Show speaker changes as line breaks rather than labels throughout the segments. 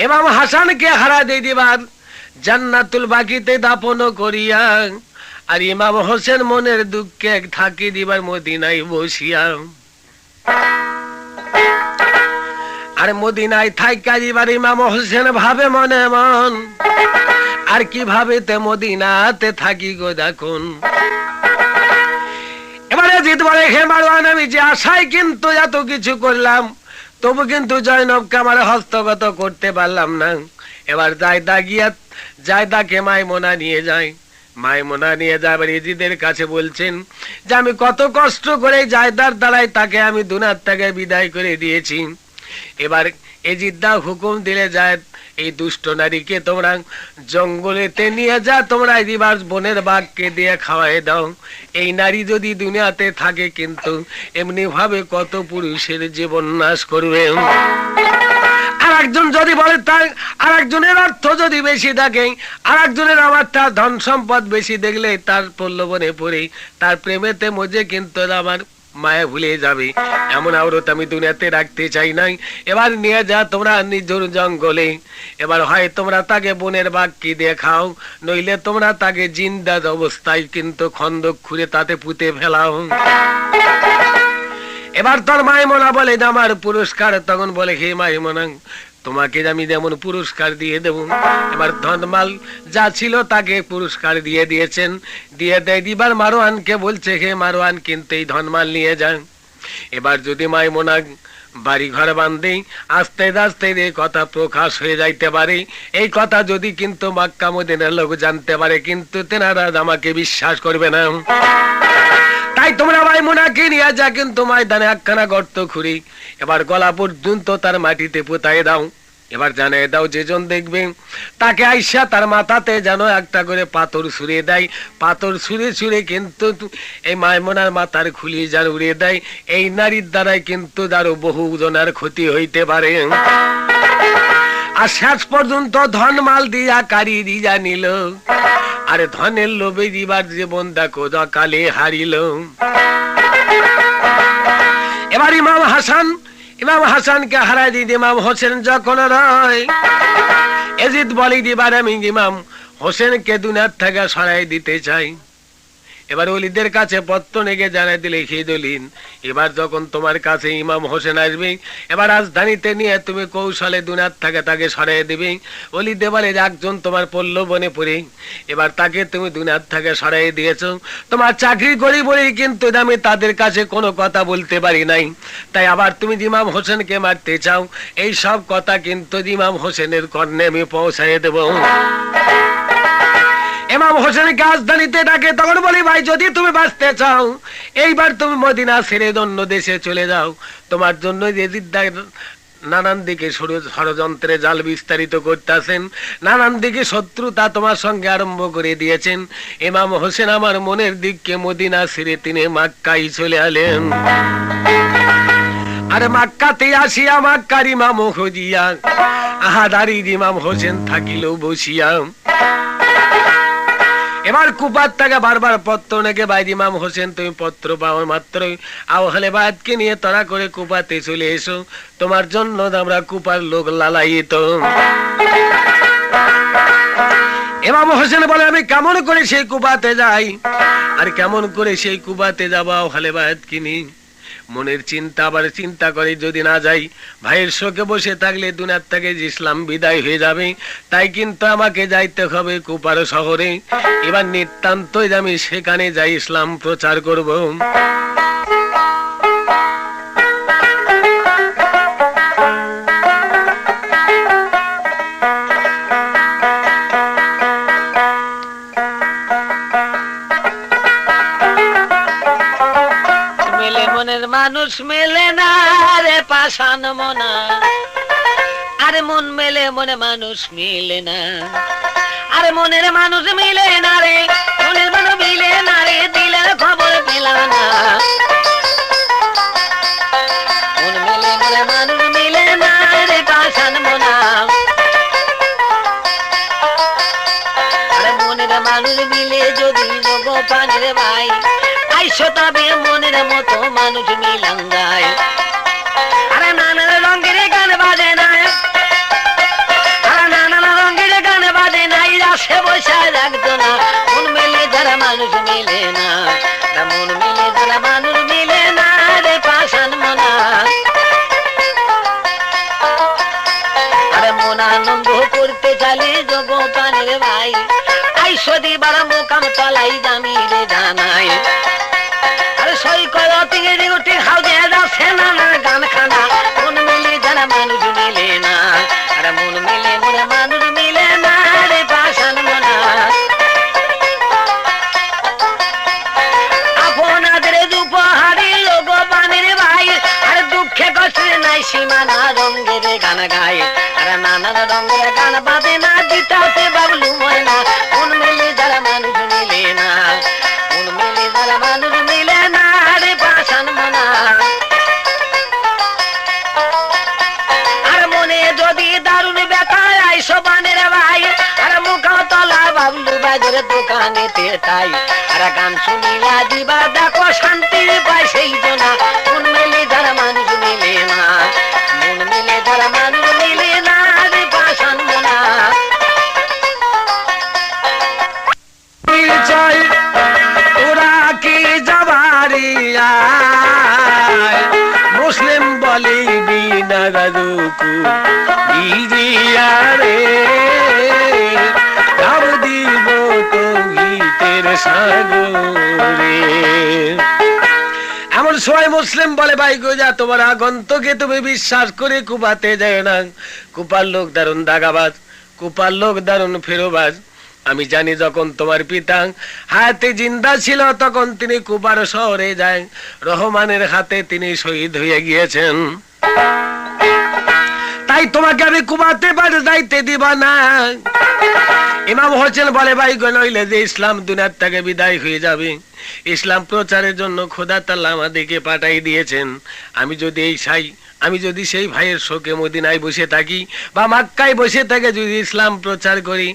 ইমাম হাসানকে হারা দিয়ে দিবার জান্নাতুল বাকিতে দাপন করিয়া, আর ইমাম হোসেন মনের দুঃখে থাকি দিবার মদিনায় বসিয়া। আর মদিনায় থাইকা দিবার ইমাম হোসেন ভাবে মনে মন, আর কিভাবে তে মদিনাতে থাকি গো দেখুন। এবারে জিত বলে, হে মারওয়ান, আমি যে আশায় কিন্তু এত কিছু করলাম, তবু কিন্তু জয়নবকে আমার হস্তগত করতে পারলাম না। এবার জায়দাকে মাইমুনা নিয়ে যায়। মাইমুনা নিয়ে যাবার ইজিদের কাছে বলছেন যে আমি কত কষ্ট করে জায়দার দ্বারাই তাকে আমি দুনিয়া থেকে বিদায় করে দিয়েছি। এবার এজিদা হুকুম দিলে যায়, এই দুষ্ট নারীকে তোমরা জঙ্গলেতে নিয়ে যা, তোমরা এবার বনের বাঘকে দিয়ে খাওয়াই দাও। এই নারী যদি দুনিয়াতে থাকে কিন্তু এমনি ভাবে কত পুরুষের জীবন নাশ করবে। আর একজন যদি বলে তার আর একজনের অর্থ যদি বেশি থাকে, আর একজনের আমার তার ধন সম্পদ বেশি দেখলে তার প্রলোভনে পড়ে তার প্রেমেতে মজে কিন্তু আমার মায়া ভুলে যাবে। এমন আওরত আমি দুনিয়াতে রাখতে চাই নাই। এবার নিয়ে যা তোমরা নিঝুর জঙ্গলে, এবার হয় তোমরা তাকে বনের বাঘ কি দিয়ে খাও, নইলে তোমরা তাকে জিন্দা অবস্থায় কিন্তু খন্দক খুঁড়ে তাতে পুঁতে ফেলাও। এবার তোর মাইমুনা বলে আমার পুরস্কার। তখন বলে, হে মাইমুনা, তোমাকে আমি যেমন পুরস্কার দিয়ে দেব। এবার ধনমাল যা ছিল তাকে পুরস্কার দিয়ে দিয়েছেন। দিয়ে দেয় দিবার মারওয়ানকে বলছে, হে মারওয়ান, কিন্তু এই ধনমাল নিয়ে যান। এবার যদি মাইমুনা বাড়ি ঘর বাঁধে, আস্তে আস্তে এই কথা প্রকাশ হয়ে যাইতে পারে। এই কথা যদি কিন্তু মক্কা মদিনার লোক জানতে পারে, কিন্তু তেনারা আমাকে বিশ্বাস করবে না। তাই তোমরা মাইমুনাকে নিয়ে যা, কিন্তু ময়দানে একখানা গর্ত খুঁড়ি এবার গলা পর্যন্ত তার মাটিতে পুঁতায় দাও। এবার জানিয়ে দাও যেজন দেখবে তাকে আইসা তার মাথাতে যেন একটা করে পাথর ছুঁড়ে দেয়। পাথর ছুঁড়ে ছুঁড়ে কিন্তু এই মাইমুনার মাথার খুলি যেন উড়িয়ে দেয়। এই নারীর দ্বারাই কিন্তু আরো বহু জনের ক্ষতি হইতে পারে। আর শেষ পর্যন্ত ধন মাল দিয়া কারি দিয়া নিল। আরে ধনের লোভে দিবার জীবন দেখো কালে হারিল। এবার ইমাম হাসানকে হারাই দিদি ইমাম হোসেন যখন রয়, এজিদ বলি দিবার আমি ইমাম হোসেনকে দুনিয়ার থেকে সরাই দিতে চাই। এবার ওলিদের কাছে পত্র নেগে জানাই দিলে, হে দলিন, এবার যখন তোমার কাছে ইমাম হোসেন আসবে, এবার রাজধানীতে নিয়ে তুমি কৌশলে দুনিয়ার থেকে তাকে সরাই দিবে। ওলিদে বলে, একজন তোমার প্রলোভনে পড়ে এবার তাকে তুমি দুনিয়ার থেকে সরাই দিয়েছো। তোমার চাকরি করি বলি কিন্তু আমি তাদের কাছে কোনো কথা বলতে পারি নাই। তাই আবার তুমি ইমাম হোসেনকে মারতে চাও, এই সব কথা কিন্তু ইমাম হোসেনের কর্ণে আমি পৌঁছাই দেব। ইমাম হোসেনকে রাজধানীতে ডাকে। তখন বলি, ভাই, যদি তুমি বাঁচতে চাও এইবার তুমি মদিনা ছেড়ে অন্য দেশে চলে যাও। তোমার জন্য নানান দিকে ষড়যন্ত্রে জাল বিস্তারিত করতেছেন, নানান দিকে শত্রুতা তোমার সঙ্গে আরম্ভ করে দিয়েছেন। ইমাম হোসেন আমার মনের দিককে মদিনা ছেড়ে তিনি মক্কায় চলে এলেন। আরে মক্কাতে আসিয়া মক্কার ইমাম খুঁজিয়া আহাদারি ইমাম হোসেন থাকিল বসিয়া। এবার কুপার থেকে বারবার পত্র নেগে বাইরে, ইমাম হোসেন তুমি পত্র পাওয়া মাত্র আহলে বায়াতকে নিয়ে তারা করে কুপাতে চলে এসো, তোমার জন্য আমরা কুপার লোক লালায়িত। ইমাম হোসেন বলে, আমি কেমন করে সেই কুপাতে যাই, আর কেমন করে সেই কুপাতে যাবো আহলে বায়াতকে নিয়ে? মনের চিন্তা আবার চিন্তা করে যদি না যাই, ভাইয়ের শোকে বসে থাকলে দুনিয়ার থেকে ইসলাম বিদায় হয়ে যাবে। তাই কিন্তু আমাকে যাইতে হবে কুপার শহরে। এবার নিতান্তই আমি সেখানে যাই ইসলাম প্রচার করব।
মানুষ মেলে না রে পাষাণ মনা, আরে মন মেলে মনে মানুষ মিলে না। আরে মনের মানুষ মিলে না রে, মনের মানুষ মিলে না রে, দিলের খবর পেলাম না। মন মেলে মনে মানুষ মিলে না রে পাষাণ মনা। আরে মনের মানুষ মিলে যদি গোপানের ভাই আইসো তবে মনের মতো মানুষ মিলান যায়। আরে নানার রঙের গান বাজে না, মানুষ মিলে না, মন মিলে যারা মানুষ মিলে না রে পাষাণ মনা। আরে মন আনন্দ করতে চালি যোগ পানের ভাই, আইসদি বারা মোকাম তলাই দামি রে জানাই। আরে সই করো তিঙ্গি উঠি খাও যে যাচ্ছে না না গান খানা, মন মিলে যারা মানুষ মিলে না, আরে মন মিলে মোরা মানুষ মিলে না রে পাষাণ মনা। আপনাদের উপহারি লোক পানের ভাই, আরে দুঃখে কষ্টে নাই সীমানা, রঙের গান গায় আরে নানা রঙের গান বাদে না, দিতাতে বাবলু ময়না। মন মিলে যারা মানুষ মিলে না, মন মিলে যারা মানুষ মিলে না রে পাষাণ মনা। আর মনে যদি দারুণ ব্যথা আইসো বানের ভাই, আর মুখা তলা বাবলু বাজার দোকানেতে তাই, আর গান শুনিলা দিবা দেখো শান্তি পায় সেই জনা। মন মিলে যারা মানুষ মিলে না, মন মিলে যারা মানুষ মিলে না রে পাষাণ মনা।
চাই ওরা কি যাবারিয়া, মুসলিম বলি বিনা গাদুকু ইজিয়া রে, গাব দিব তো গীতের সাগরে। এমন সময় মুসলিম বলে ভাই গোজা তোমার আগন্তকে তুমি বিশ্বাস করে কুপাতে যায় না, কুপার লোক দারুণ দাগাবাজ, কুপার লোক দারুণ ফেরোবাজ। আমি জানি যখন তোমার পিতা হাতে জিন্দা ছিল তখন তিনি কুপার শহরে যায়, রহমানের হাতে তিনি শহীদ হয়ে গিয়েছেন, তাই তোমাকে আমি কুপাতে পারে যাইতে দিবা না। ইমাম হোসেন বলে ভাই গো নইলে যে ইসলাম দুনিয়ার থেকে বিদায় হয়ে যাবে, ইসলাম প্রচারের জন্য খোদা তাআলা আমাদেরকে পাঠাই দিয়েছেন। আমি যদি সেই ভাইয়ের শোকে মদিনায় বসে থাকি বা মক্কায় বসে থেকে যদি ইসলাম প্রচার করি,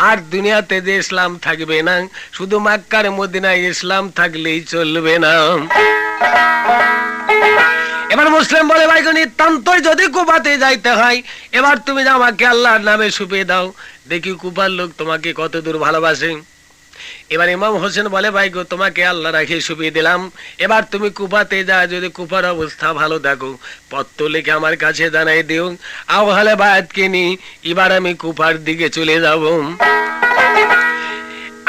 আর দুনিয়াতে যে ইসলাম থাকবে না, শুধু মক্কার মদিনায় ইসলাম থাকলেই চলবে না। এবার মুসলিম বলে ভাই গো নিতান্তই যদি কুপাতে যাইতে হয়, এবার তুমি আমাকে আল্লাহর নামে সুপে দাও, দেখি কুপার লোক তোমাকে কত দূর ভালোবাসে। এবার ইমাম হোসেন বলে ভাই গো তোমাকে আল্লাহ রাখে সুপিয়ে দিলাম, এবার তুমি কুপাতে যা, যদি কুপার অবস্থা ভালো দেখো পত্র লিখে আমার কাছে জানাই দিও, আওহালে বায়াত কিনি এবার আমি কুপার দিকে চলে যাব।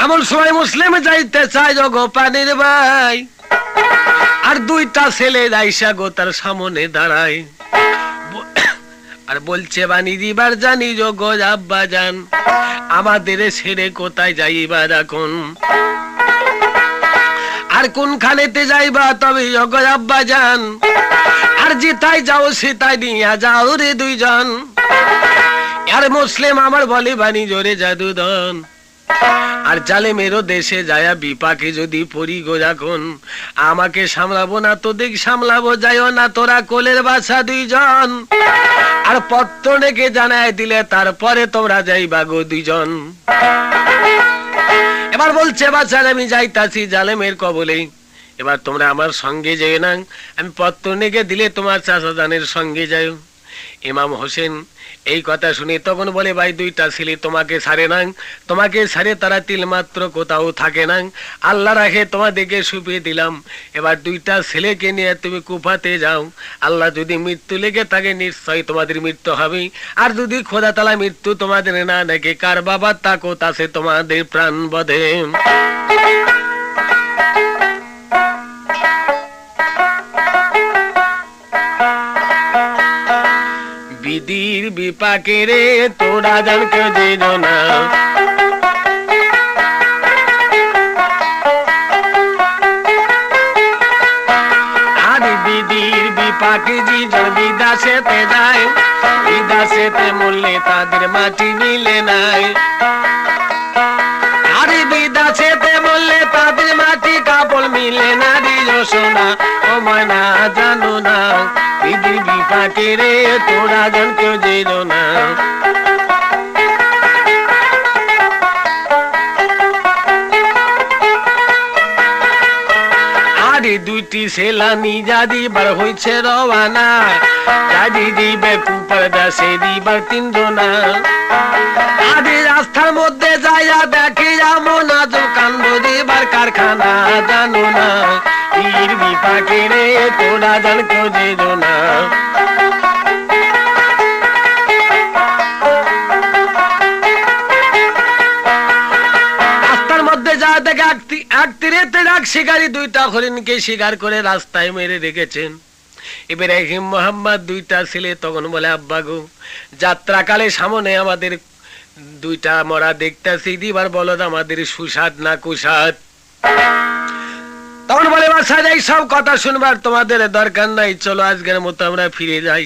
এমন সময় মুসলিম যাইতে চাই গো পানির ভাই, আর দুইটা ছেলে আইসা গো তার সামনে দাঁড়ায়, আর বলছে বানি দিবার জানি গো আব্বা জান, আমাদের ছেড়ে কোথায় যাইবার এখন, আর কোনখানেতে যাইবা তবে গো আব্বা জান, আর যেটাই যাও সেটাই নিয়ে যাও রে দুইজন। আর মুসলিম আমার বলে বানি জোরে জাদুদন, আর জালেমেরও দেশে যায়া বিপাকে যদি পড়ি গো এখন, আমাকে সামলাবো না তোদের সামলাবো, যাইও না তোরা কোলের বাছা দুইজন, আর পত্র ডেকে জানায় দিলে তারপরে তোমরা যাইবা গো দুইজন। এবার বলছে বাচ্চা আমি যাইতাছি জালেমের কবলে, এবার তোমরা আমার সঙ্গে যেও না, আমি পত্র ডেকে দিলে তোমার চাচা জানের সঙ্গে যাও। ইমাম হোসেন এই কথা শুনে তখন বলে ভাই দুইটা ছেলে তোমাকে ছাড়ে না, তোমাকে ছাড়ে তারা তিল মাত্র কোথাও থাকে না, আল্লাহ রাখে তোমাদেরকে সুপিয়ে দিলাম, এবার দুইটা ছেলেকে নিয়ে তুমি কুফাতে যাও, আল্লাহ যদি মৃত্যু লেগে থাকে নিশ্চয় তোমাদের মৃত্যু হবে, আর যদি খোদা তাআলা মৃত্যু তোমাদের না দেখে কার বাবা তাকো তাছে তোমাদের প্রাণ বধে। বিধির বিপাকে রে তোরা জানকে যেন না, আর বিধির বিপাকে যে বিদাসেতে যায়, বিদাসেতে মরলে তাদের মাটি মিলে নাই, আর বিদাসেতে মরলে তাদের মাটি কাপড় মিলে না রে সোনা, ও ময়না জানো না বিধির বিপাকে রে তোরা জন কেউ যেন না। আরে দুইটি সেলানি জাদি বার হইছে রওয়ানা, জাদি দিবে কুপার দাসে দিবার তিনজনা, আরে রাস্তার মধ্যে যাইয়া দেখে এমন আজব কাণ্ড দিবার কার কি পাখি রে তোরা জান খোঁজে না। রাস্তার মধ্যে যা দেখে এক তীরেতে ডাক শিকারী দুইটা হরিণকে শিকার করে রাস্তায় মেরে রেখেছেন। ইব্রাহিম মোহাম্মদ দুইটা ছেলে তখন বলে, আব্বা গো, যাত্রাকালে সামনে আমাদের দুইটা মরা দেখতেছি, দিবার বলদ আমাদের সুস্বাদ না কুসাদ। তখন বলে, বাছা যাই, সব কথা শুনবার তোমাদের দরকার নাই, চলো আজকের মতো আমরা ফিরে যাই।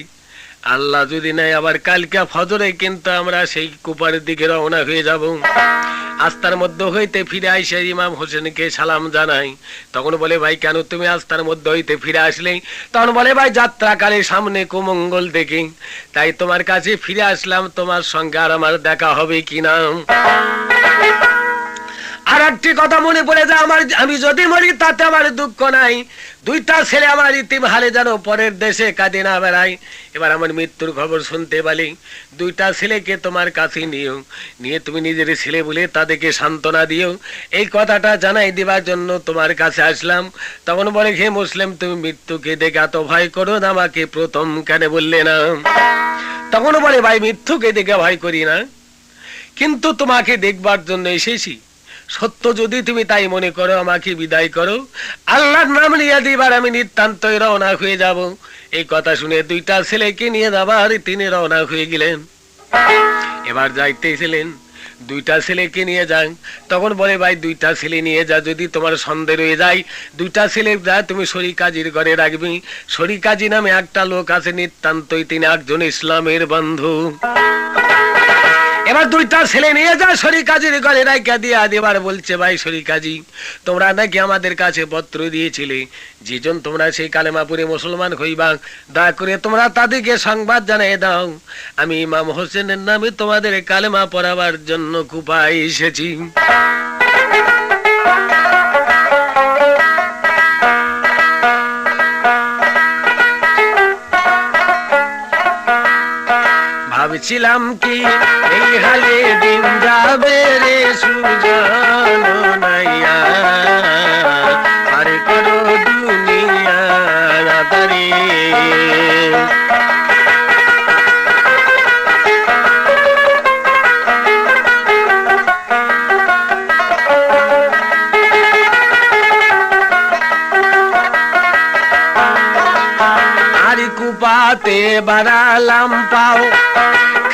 আল্লাহ যদি নাই আবার কালকে ফজরে কিন্তু আমরা সেই কুপারের দিকে রওনা হয়ে যাব। আস্তার মধ্যে হইতে ফিরে আইসে ইমাম হোসেনকে সালাম জানাই। তখন বলে, ভাই কেন তুমি আস্তার মধ্যে হইতে ফিরে আসলে? তখন বলে, ভাই যাত্রাকালে সামনে কুমঙ্গল দেখি, তাই তোমার কাছে ফিরে আসলাম, তোমার সঙ্গে আর আমার দেখা হবে কিনা। আর একটি কথা মনে পড়ে যায়, আমি যদি মরি তাতে আমার দুঃখ নাই, দুইটা ছেলে আমার ইতিম হালে যেন পরের দেশে কাঁদে না বেড়ায়। এবার আমার মৃত্যুর খবর শুনতে পারি, দুইটা ছেলেকে তোমার কাছে নিয়ে তুমি নিজের ছেলে বলে তাদেরকে সান্ত্বনা দিও, এই কথাটা জানাই দিবার জন্য তোমার কাছে আসলাম। তখন বলে, হে মুসলিম, তুমি মৃত্যুকে দেখে এত ভয় করো না, আমাকে প্রথম কেন বললে না? তখন বলে, ভাই মৃত্যুকে দেখে ভয় করি না, কিন্তু তোমাকে দেখবার জন্য এসেছি। সত্য যদি তুমি তাই মনে করো, আমাকে বিদায় করো, আল্লাহর নাম নিয়ে দিবার আমি নিতান্ত রওনা হয়ে যাব। এই কথা শুনে দুইটা ছেলেকে নিয়ে যাবার তিনি রওনা হয়ে গেলেন। এবার যাইতেছিলেন, দুইটা ছেলেকে নিয়ে যান। তখন বলে, ভাই দুইটা ছেলে নিয়ে যা, যদি তোমার সন্দেহ রয়ে যায়, দুইটা ছেলে যা তুমি শরীকাজির ঘরে রাখবি। শরীকাজি নামে একটা লোক আছে নিতান্তই, তিনি একজন ইসলামের বন্ধু। এবার দুইটা ছেলে নিয়ে যা শরীকাজির ঘরে রাইখা দিয়া দেবার বলছে, ভাই শরীকাজি, তোমরা নাকি আমাদের কাছে পত্র দিয়েছিলে, যেজন তোমরা সেই কালেমা পড়ে মুসলমান হইবা, দয়া করে তোমরা তাদেরকে সংবাদ জানিয়ে দাও, আমি ইমাম হোসেনের নামে তোমাদের কালেমা পড়াবার জন্য কুপায় এসেছি। ভাবছিলাম কি এই হালে দিন যাবে রে সুজানো নাইয়া, আরে করো দুনিয়া দাঁড়ি। আরে কুপাতে বাড়ালাম পাও,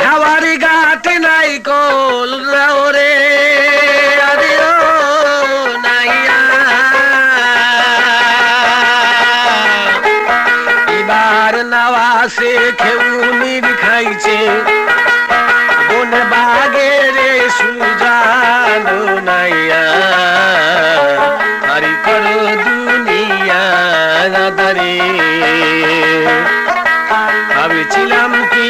খাওয়ারি গাতে নাই কোল রে, আরে ও নাইয়া। এবার নাওয়াসে খেউনির খাইছে, বন বাগে রে সুজানো নাইয়া, হারি করো দুনিয়া দাঁড়ে। ভাবছিলাম কি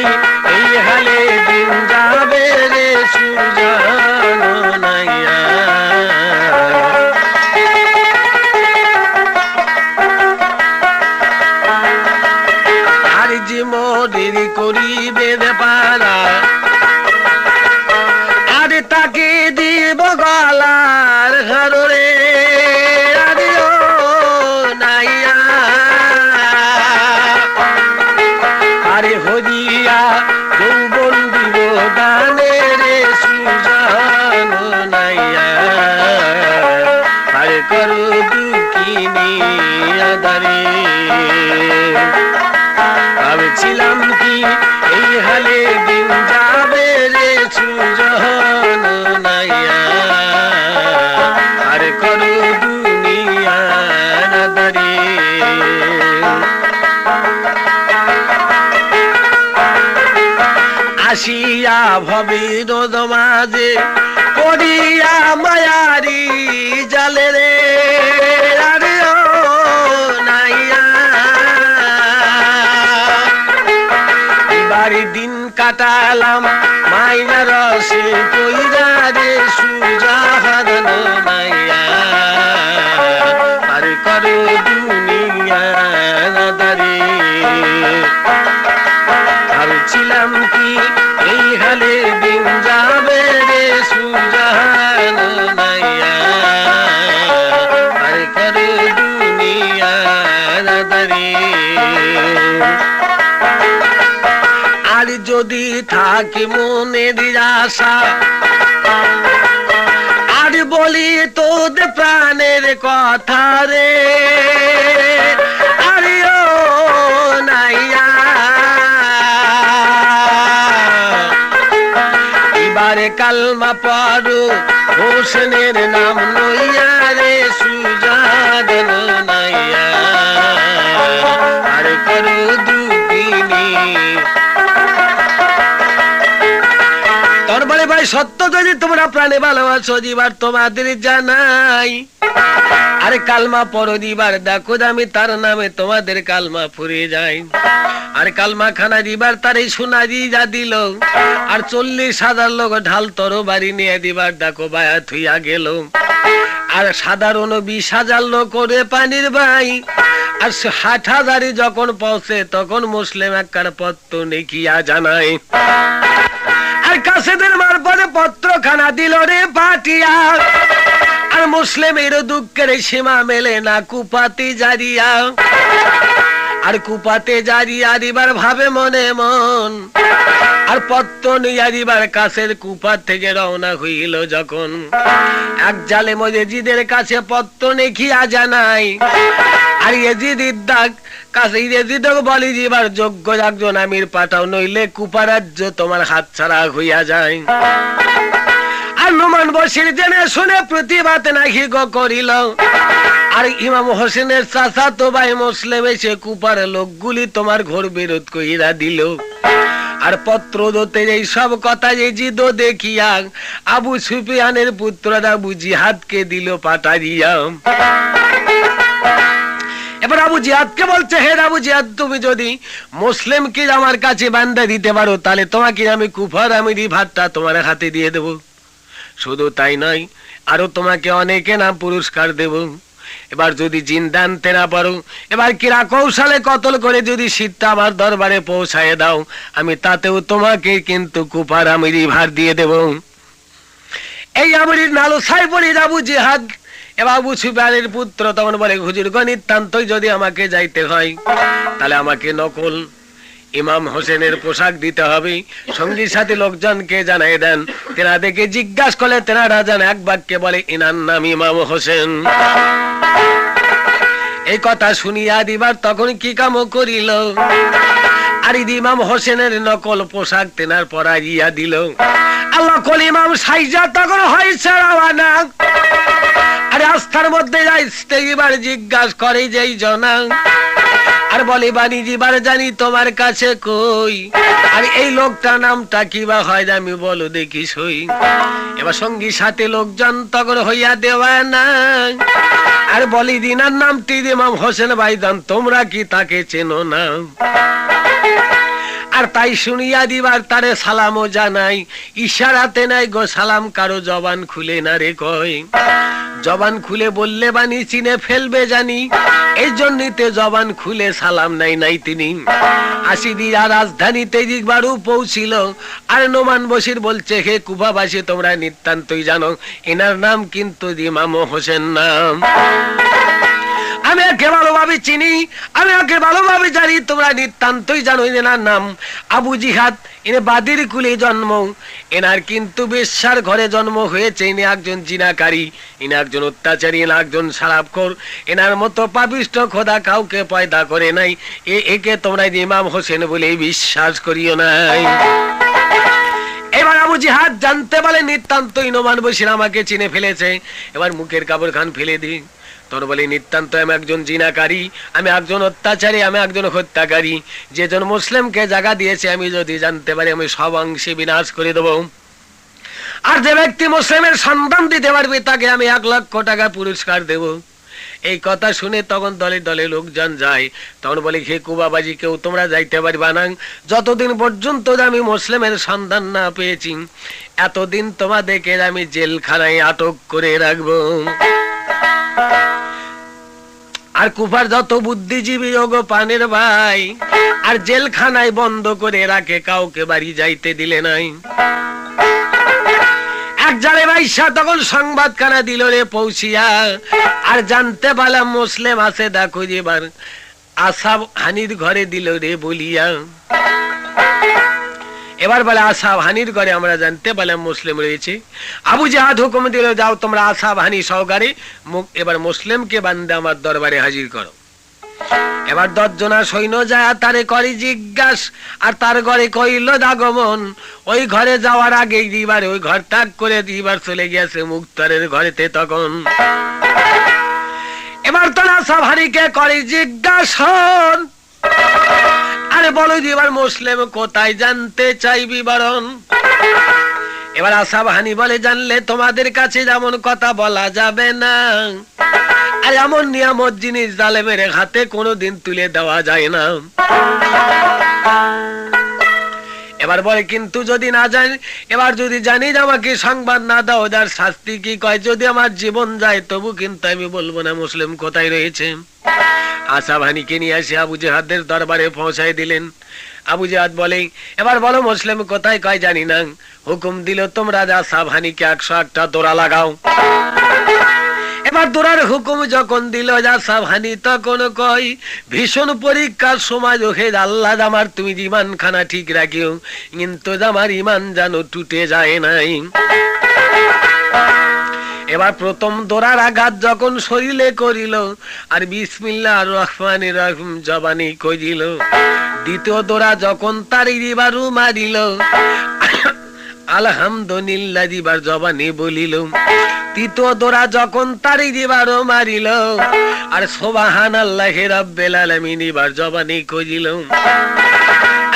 এই হালে দিন যাবে রে সুজানো নাইয়া। আর যে মোদের করিবে পারা, আর তাকে দিব গলার ঘরে, আরে ও নাইয়া। আরে হরিয়া যৌবন দিব গানে রে সুজানো নাইয়া, আরে করো দুঃখিনী আদারে। ভাবছিলাম কি এই হালে দিন যাবে রে সুজানো নাইয়া, আরে করো দুনিয়া আদারে। আসিয়া ভবের মাঝে পড়িয়া মায়ারি জালে রে, আরে ও নাইয়া। বাড়ি দিন কাটালাম মাইনা রসে কইরা রে সুজানো নাইয়া, আরে করো দুনিয়া দাঁড়ে। ভাবছিলাম কি এই হালে দিন যাবে রে সুজানো নাইয়া, আরে করো দুনিয়া রাখি মনের আশা, আর বলি তোদের প্রাণের কথা রে, আরে ও নাইয়া এবারে কালমা পড়ো হোসেনের নাম লইয়া রে, সুজাদ নাইয়া আর করো দুঃখিনী। তোর বলে ভাই সত্য যদি তোমরা প্রাণে ভালোবাসো দিবার তোমাদের জানাই, আরে কালমা পড়ো দিবার দেখো আমি তার নামে তোমাদের কালমা ফুরে যাই। আর কালমা খানা দিবার তারে সোনা যা দিল, আর 40,000 লোক ঢাল তরবারি নিয়ে দিবার দেখো বায়াত হইয়া গেল। আর সাধারণ 20,000 লোক করে পানির ভাই, আর 60,000 যখন পৌঁছে তখন মুসলিম একখান পত্র নেকিয়া জানায়। আর কাসেদের মারফতে পত্রখানা দিল রে পাঠিয়া, আর মুসলিমের দুঃখের সীমা মেলে না কুপাতে জারিয়া। আর কুপাতে জারিয়া দিবার ভাবে মনে মন, আর পত্র নিয়া দিবার কাছের কুপার থেকে রওনা হইল যখন, এক জালেম এজিদের কাছে পত্র নেখিয়া জানাই। আর এজিদের ডাক কাছে এজিদক বলি দিবার যোগ্য একজন আমির পাঠাও, নইলে কুপারাজ্য তোমার হাত ছাড়া হইয়া যায়। আর নোমান বশির জেনে শুনে প্রতিবাদ নাহি গো করিল। আর ইমাম হোসেনের চাচাতো ভাই মুসলিম এসে কুপার লোকগুলি তোমার ঘর বিরোধ কইরা দিল। আর পত্র দতে এই সব কথা এজিদ দেখিয়া আবু সুফিয়ানের পুত্ররা আবু জিহাদকে দিল পাঠাইয়া। এবার আবু জিহাদকে বলছে, হে আবু জিহাদ, তুমি যদি মুসলিমকে আমার কাছে বান্দা দিতে পারো তাহলে তোমাকে আমি কুফার আমিরি ভাতটা তোমার হাতে দিয়ে দেব। শুধু তাই নয়, আরো তোমাকে অনেকে নাম পুরস্কার দেব। এবার যদি জিন্দা আনতে না পারো, এবার কিরা কৌশলে কতল করে যদি শীতটা আমার দরবারে পৌঁছায় দাও, আমি তাতেও তোমাকে কিন্তু কুফার আমিরি ভার দিয়ে দেব। এই আমিরির নালো সাইফুল আবু জিহাদ। এবার আবু সুফিয়ানের পুত্র তখন বলে, হুজুর নিতান্তই যদি আমাকে যাইতে হয় তাহলে আমাকে নকল ইমাম হোসেনের পোশাক দিতে হবে। সঙ্গী সাথী লোকজনকে জানাই দেন, তেনাদেরকে জিজ্ঞাসা করলে তেনারা জান এক বাক্যে বলে ইনার নাম ইমাম হোসেন। এই কথা শুনিয়া দিবার তখন কি কাম করিল, আর ইমাম হোসেনের নকল পোশাক তেনার পরাইয়া দিল। আল্লাহ কল ইমাম সাইজা তখন হয়েছে রওয়ানা। আরে আস্থার মধ্যে যাইতে এবার জিজ্ঞাসা করে যেই জনা, আর বলে বাণিজ্যবার জানি তোমার কাছে কই, আর এই লোকটার নামটা কি বা হয় আমি বলো দেখি সই। এবার সঙ্গী সাথে লোকজন তখন হইয়া দেওয়া না, আর বলি দিনার নামটি ইমাম হোসেন ভাইজান, তোমরা কি তাকে চেনো না? আর তাই শুনিয়া দিবার তারে সালামও জানাই, ইশারাতে নাই গো সালাম কারো জবান খুলে না রে কয়। জবান খুলে বললে বাণী চিনে ফেলবে জানি, এই জন্যতে জবান খুলে সালাম নাই নাই তিনি। আসি দিয়া রাজধানীতে একবারও পৌঁছিল। আর নোমান বশির বলছে, হে কুফাবাসী, তোমরা নিতান্তই জানো এনার নাম কিন্তু ইমাম হোসেন নাম। আমি একে ভালোভাবে চিনি, আমি একে ভালোভাবে জানি, তোমরা নিতান্তই জানো এনার নাম আবু জিহাদ। এনে বাদির কুলে জন্ম, এনার কিন্তু বেশ্যার ঘরে জন্ম হয়েছে। ইনি একজন জিনাকারী, ইনি একজন অত্যাচারী, এনা একজন শারাবখোর। এনার মতো পাপিষ্ঠ খোদা কাউকে পয়দা করে নাই। একে তোমরা ইমাম হোসেন বলে বিশ্বাস করিও নাই। এবার আবু জিহাদ জানতে পারে নিতান্তই নোমান বশির আমাকে চিনে ফেলেছে। এবার মুখের কাপড় খান ফেলে দিই, তোর বলে নিতান্ত আমি একজন জিনাকারী, আমি একজন অত্যাচারী, আমি একজন হত্যাকারী। যেজন মুসলিমকে জায়গা দিয়েছে আমি যদি জানতে পারি আমি সব অংশে বিনাশ করে দেব। আর যে ব্যক্তি মুসলিমের সন্ধান দিতে পারবে তাকে আমি 1 লক্ষ টাকা পুরস্কার দেব। এই কথা শুনে তখন দলে দলে লোকজন যায়। তখন বলে, হে কুবাবাজি, কেউ তোমরা যাইতে পারবা না যতদিন পর্যন্ত আমি মুসলিমের সন্ধান না পেয়েছি, এতদিন তোমাদেরকে আমি জেলখানায় আটক করে রাখবো। আর কুফার যত বুদ্ধিজীবী ওগো পানের ভাই, আর জেলখানায় বন্ধ করে রাখে, কাউকে বাড়ি যাইতে দিলে নাই। এক জালে বাইশা তখন সংবাদ খানা দিল রে পৌঁছিয়া, আর জানতে পারলাম মুসলিম আছে, দেখো এবার আসাব হানির ঘরে দিল রে বলিয়া। এবার বলে আসাব হানির ঘরে আমরা জানতে পারলাম মুসলিম রয়েছে। আবু জাহাদ হুকুম দিল, যাও তোমরা আসাব হানি সহকারে এবার মুসলিমকে বান্দে আমার দরবারে হাজির করো। এবার 10 জনা সৈন্য যায় তারে করে জিজ্ঞাস, আর তার ঘরে কইল আগমন। ওই ঘরে যাওয়ার আগে দিবার ওই ঘর ত্যাগ করে দিবার চলে গিয়েছে মুক্তারের ঘরেতে তখন। এবার তোরা সাভারিকে করে জিজ্ঞাসন, আরে বলো দিবার মুসলিম কোথায় জানতে চাই বিবরণ। এবার আসাবাহানি বলে, জানলে তোমাদের কাছে যেমন কথা বলা যাবে না, আর এমন নিয়ামত জিনিস জালেমের হাতে কোনোদিন তুলে দেওয়া যায় না। এবার বলে, কিন্তু যদি না জানি, এবার যদি জানি যে আমাকে সংবাদ না দাও যার শাস্তি কি কয়, যদি আমার জীবন যায় তবু কিন্তু আমি বলবো না মুসলিম কোথায় রয়েছে। আসাবাহানিকে নিয়ে আসে আবু জাহাদের দরবারে পৌঁছায় দিলেন। আবু জাহাদ বলে, এবার বলো মুসলিম কোথায় কয় জানি না। হুকুম দিল, তোমরা আসাবাহানিকে 101টা দোরা লাগাও। এবার দোরার হুকুম যখন দিল আসাবাহানি তখন কয়, ভীষণ পরীক্ষার সময় ওহে আল্লাহ আমার তুমি ইমান খানা ঠিক রাখিও, কিন্তু আমার ইমান যেন টুটে যায় নাই। এবার প্রথম দোরার আঘাত যখন শরীরে করিল আর বিসমিল্লাহির রহমানির রহিম জবানি কইল, দ্বিতীয় দোরা যখন তার দিবারু মারিল আলহামদুলিল্লাহ দিবার জবানি বলিল, তৃতীয় দোরা যখন তার দিবারও মারিল আর সুবহানাল্লাহি রাব্বিল আলামিন দিবার জবানি কইল।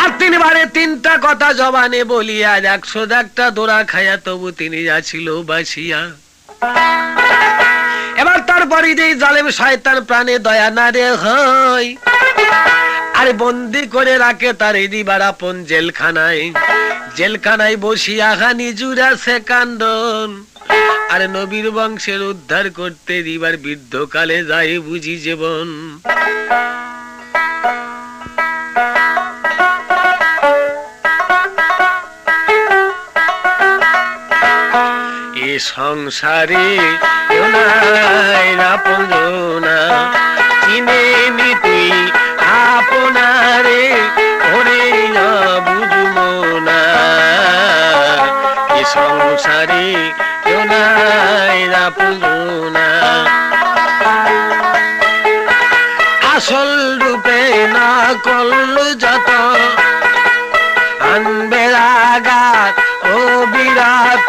আর তিনবারে 3টা কথা জবানে বলিয়া 101টা দোরা খায়া তবু তিনি যাছিল বাসিয়া। এবার তারপরে যে জালেম শয়তান প্রাণে দয়া না রে হয়, আর বন্দি করে রাখে তার দিবার আপন জেলখানায়। জেলখানায় বসিয়া হানি জুড়াছে কান্দন, আর নবীর বংশের উদ্ধার করতে দিবার বৃদ্ধকালে যায় বুঝি জীবন। এ সংসারে আপনা চিনে নি তুই আপনারে ওরে না বুঝবো না। এ সংসারে আপনা আসল রূপে না করল যত আনবে আঘাত ও বিরাট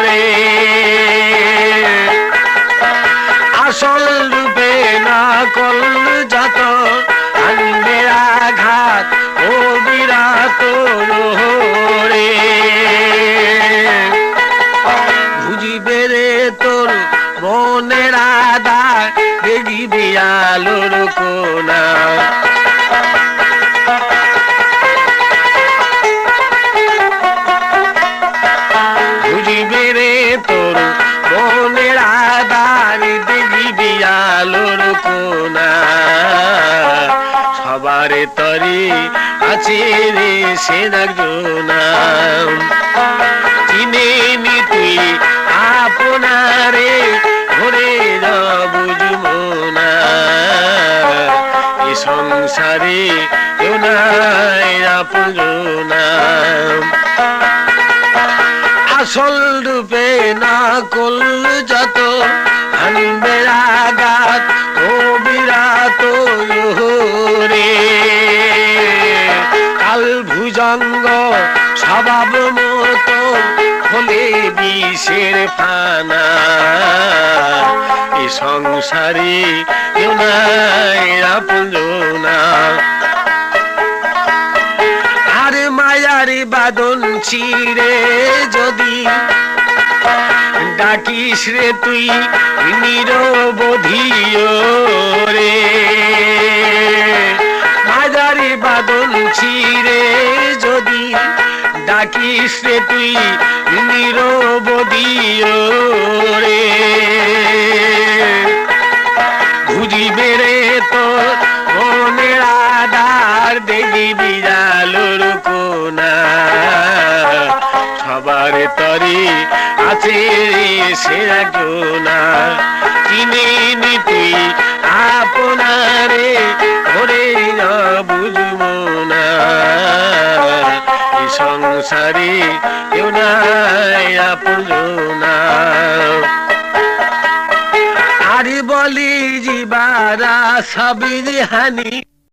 রে। আসল রূপে না করল যত আনবে আঘাত ও বিরাট রে। বুঝিবে রে তোর মনের আধার দেখিবি আলোর কোনা। বুঝিবে রে তোর মনের আধার দেখিবি আলোর কোনা। সবার তরি আছে রে সে একজনা, চিনে নি তুই আপনারে ঘরে না বুঝবো না। এ সংসারে কেউ নাই আপনা আসল রূপে না করল যত আনবে আঘাত ও বিরাট রে। কাল ভুজঙ্গ স্বভাব মতো হলে বিষের ফানা। এ সংসারে কেউ নাই আপনা, আর মায়ার বাদন ছিড়ে যদি ডাকিস রে তুই নিরবধিও রে। মায়ার বাদন ছিড়ে যদি ডাকিস রে তুই নিরবধিও রে। বুঝিবে রে তোর মনের আধার দেখিবি আলোর কোনা। সবার তরি আছে সে একজনা, চিনে নি তুই আপনারে ওরে না বুঝবো না। সংসারে কেউ নাই আপনজনা আরে বলি জীবারা সবই হানি